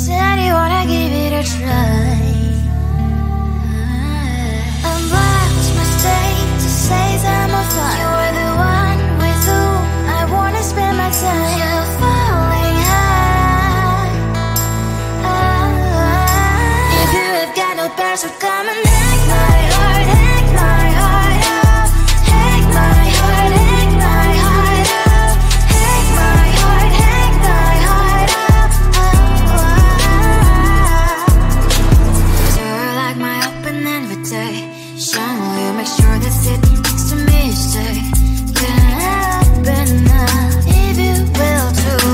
said you wanna give it a try. Unblocked my status, says I'm a fly. You're the one with whom I wanna spend my time. You're falling high. If you have got no bears, so come and hack my heart, hack my heart out. Hack my heart, hack my heart out. Hack my heart, hack my heart out. You're like my open invitation. Will you make sure that sitting next to me stay? Can happen now, if you will too.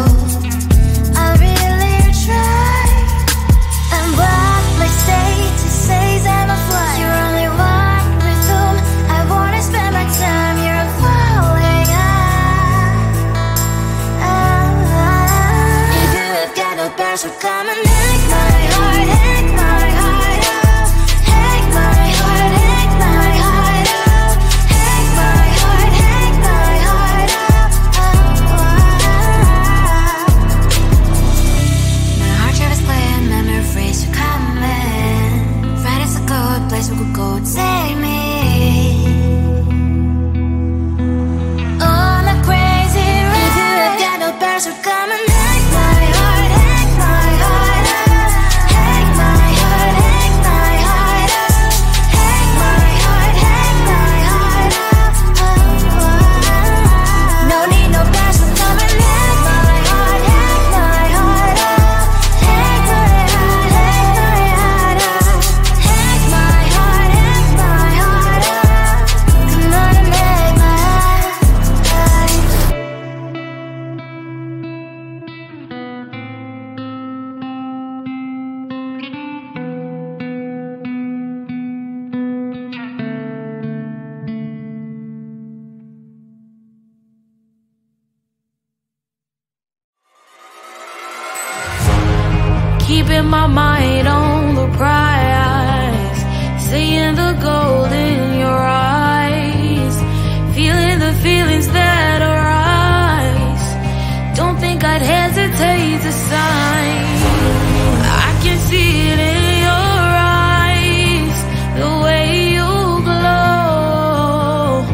I'll really try. And what my status says I'm a fly. You're only one with whom I wanna spend my time. You're falling high. If you have got no bears, so come and hack my heart, hack my heart out. Hack my heart, hack my heart out. Hack my heart, hack my heart out. My heart drive is playing, memories are coming. Friday's a good place we could go, take me. On a crazy ride. If you have got no bears, so come and hack my heart, hack my heart out. Hack my heart, hack my heart out. Hack my heart, hack my heart out. No need no bears, so come and hack my heart, hack my heart out. Hack my heart, hack my heart out. Hack my heart, hack my heart out. Come on and make my heart. Keeping my mind on the prize, seeing the gold in your eyes, feeling the feelings that arise. Don't think I'd hesitate to sign. I can see it in your eyes, the way you glow.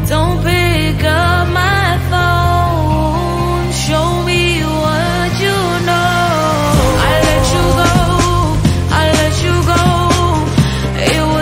Don't pick up my phone, show me what you know. I let you go, I let you go. It was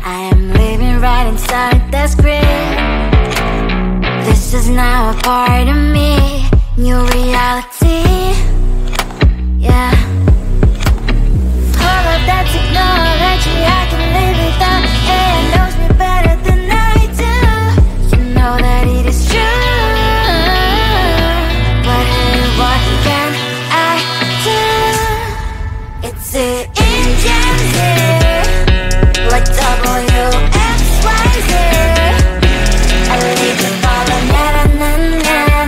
I am living right inside the script. This is now a part of me, new reality. Yeah. All of that technology I can live without. AI knows me better than I do. You know that it is true. But hey, what can I do? It's the engine here, like WXYZ. I leave you falling, na na na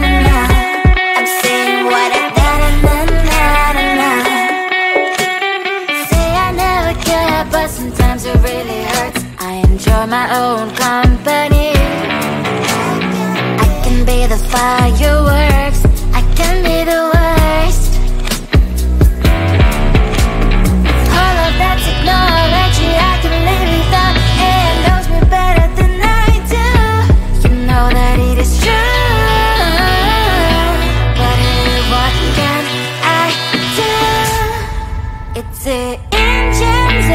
na na. I'm saying what I na na na na na. Say I never care, but sometimes it really hurts. I enjoy my own company. I can be the fireworks, I can be the worst. All of that technology I can live without. AI knows me better than I do. You know that it is true. But hey, what can I do? It's the engines,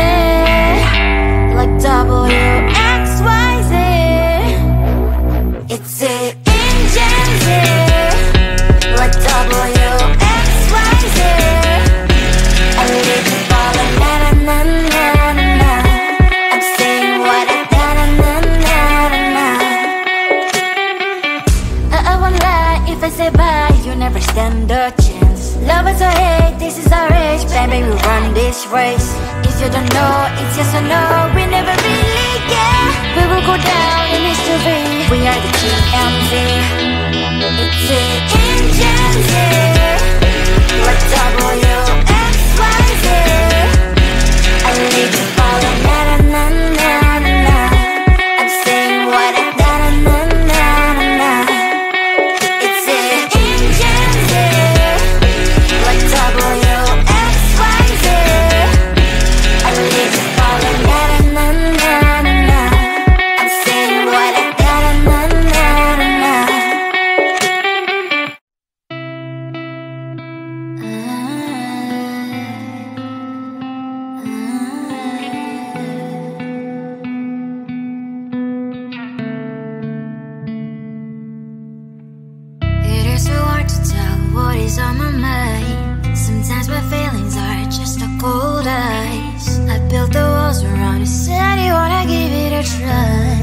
like WXYZ. It's the engines, like WXYZ. I leave you falling, na na na na na na. I'm saying what I na na na na na na. I won't lie if I say bye, you never stand a chance. Love is or hate, this is our age, baby, we run this race. If you don't know, it's yes or no, we never really get. We will go down in history, we are the TMZ. It's the engines, like WXYZ. I leave you falling, na na na na na na. I'm saying what I na na na na na na. It's the engines, like WXYZ. I leave you falling, na na na na na na. I'm saying what I na na na na na na. It is so hard to tell what is on my mind. Sometimes my feelings are just a cold ice. I built the walls around you, said you wanna give it a try.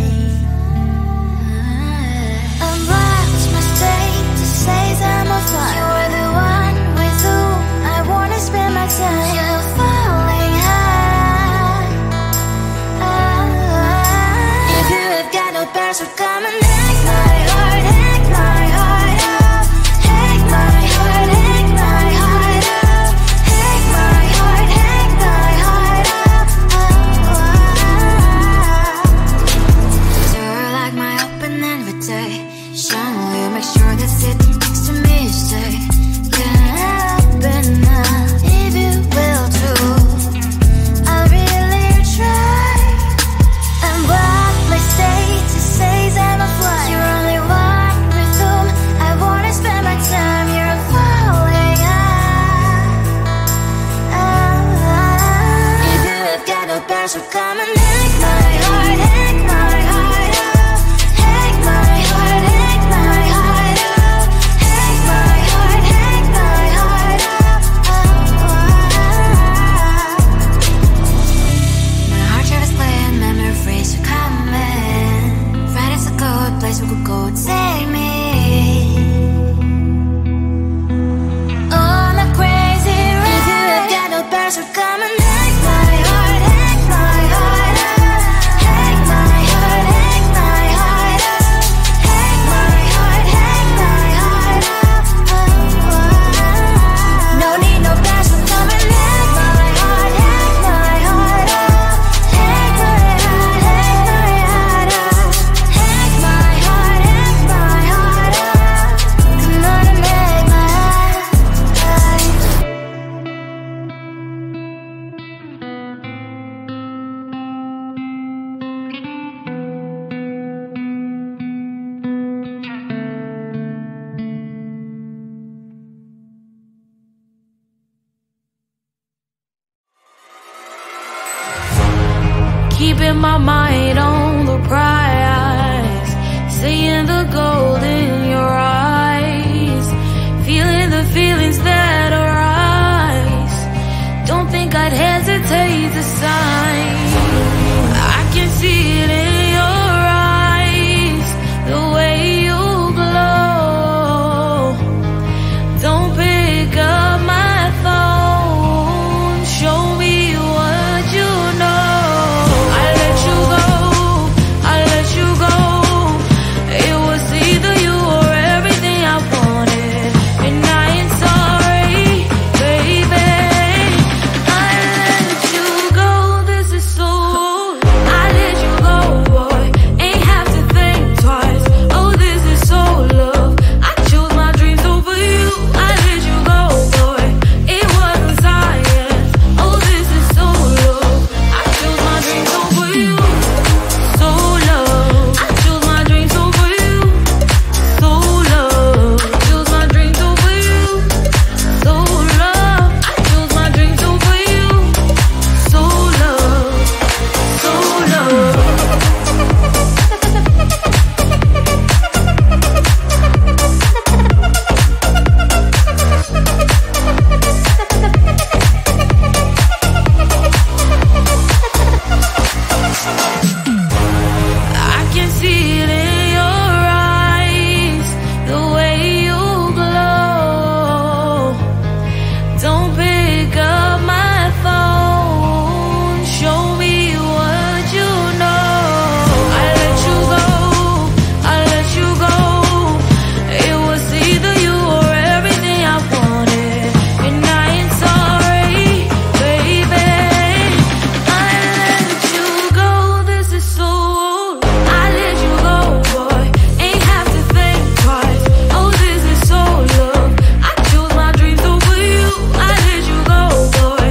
I'm lost, my state to say I'm a fly. You're the one with whom I wanna spend my time. You're falling high. If you have got no password, come and hack my heart, hack my heart up. Hack my heart, hack my heart up. Hack my heart, hack my heart up. You're like my open invitation. Will you make sure that sit next to me stay? Can open up if you will too. I'll really try. And what my state to say I'm a fly. You're only one with whom I wanna spend my time. You're falling high. If you have got no password, come and hack my heart, hack my heart up. Hack my heart, hack my heart up. Hack my heart, hack my heart up. My heart travels playing memories are coming. Friday's a good place we could go, take me. On a crazy ride. If you have got no password, come and hack my heart, hack my heart up. Hack my heart, hack my heart up. Hack my heart, hack my heart up. No need no password, come and hack my heart, hack my heart up. Hack my heart, hack my heart up. Hack my heart, hack my heart mind on the prize, seeing the gold in your eyes, feeling the feelings that arise. Don't think I'd hesitate to sign. I can see it in your eyes, the way you glow. Don't pick up my phone, show me what you know. I let you go, I let you go. It was either you or everything I wanted, and I ain't sorry, baby. I let you go, this is so. I let you go, boy, ain't have to think twice. Oh, this is so love. I chose my dreams over you. I let you go, boy, it wasn't science. Oh, this is so love. I chose my dreams over you. So love. I chose my dreams over you. So love. I chose my dreams over you. So love. I chose my dreams over you. So love. So love. I can see it in your eyes, the way you glow. Don't pick up my phone, show me what you know. I let you go, I let you go. It was either you or everything I wanted, and I ain't sorry, baby. I let you go, this is so. I let you go, boy, ain't have to think twice. Oh, this is so love. I chose my dreams over you. I let you go, boy,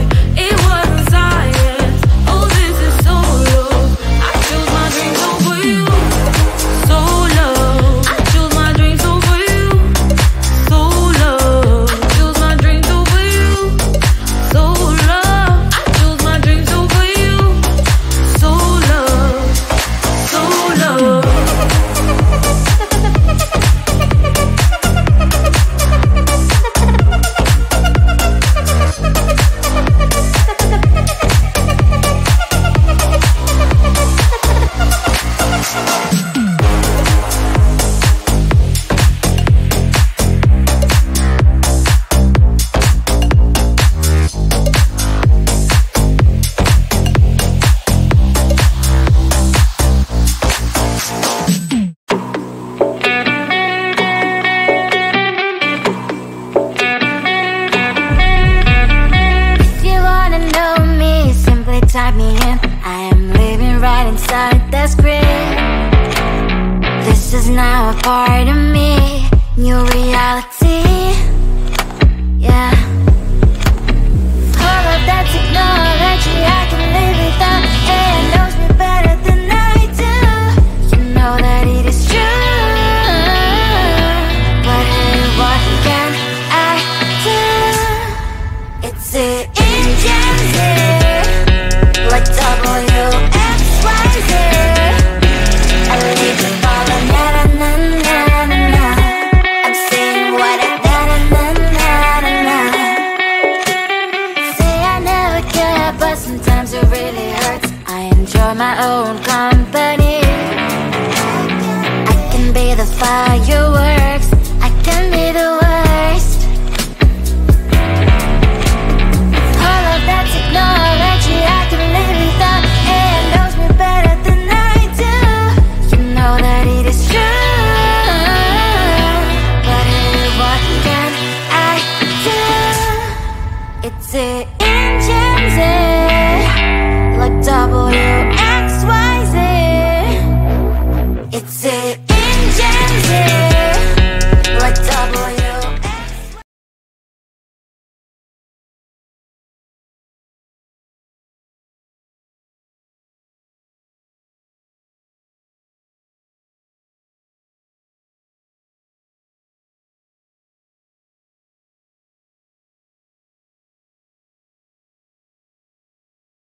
it wasn't science. Oh, this is so love. I chose my dreams over you. So love. I chose my dreams over you. So love. I chose my dreams over you. So love. I chose my dreams over you. So love. So love. If you wanna know me, simply type me in. I am living right inside the screen. This is now a part of me, new reality. Yeah. All of that technology I can live without. It knows me better than I do. You know that it is true. But hey, what can I do? It's the engines here, like WXYZ. I leave you falling, na na na na na na. I'm saying what I na na na na na na. Say I never care, but sometimes it really hurts. I enjoy my own company. I can be the fireworks.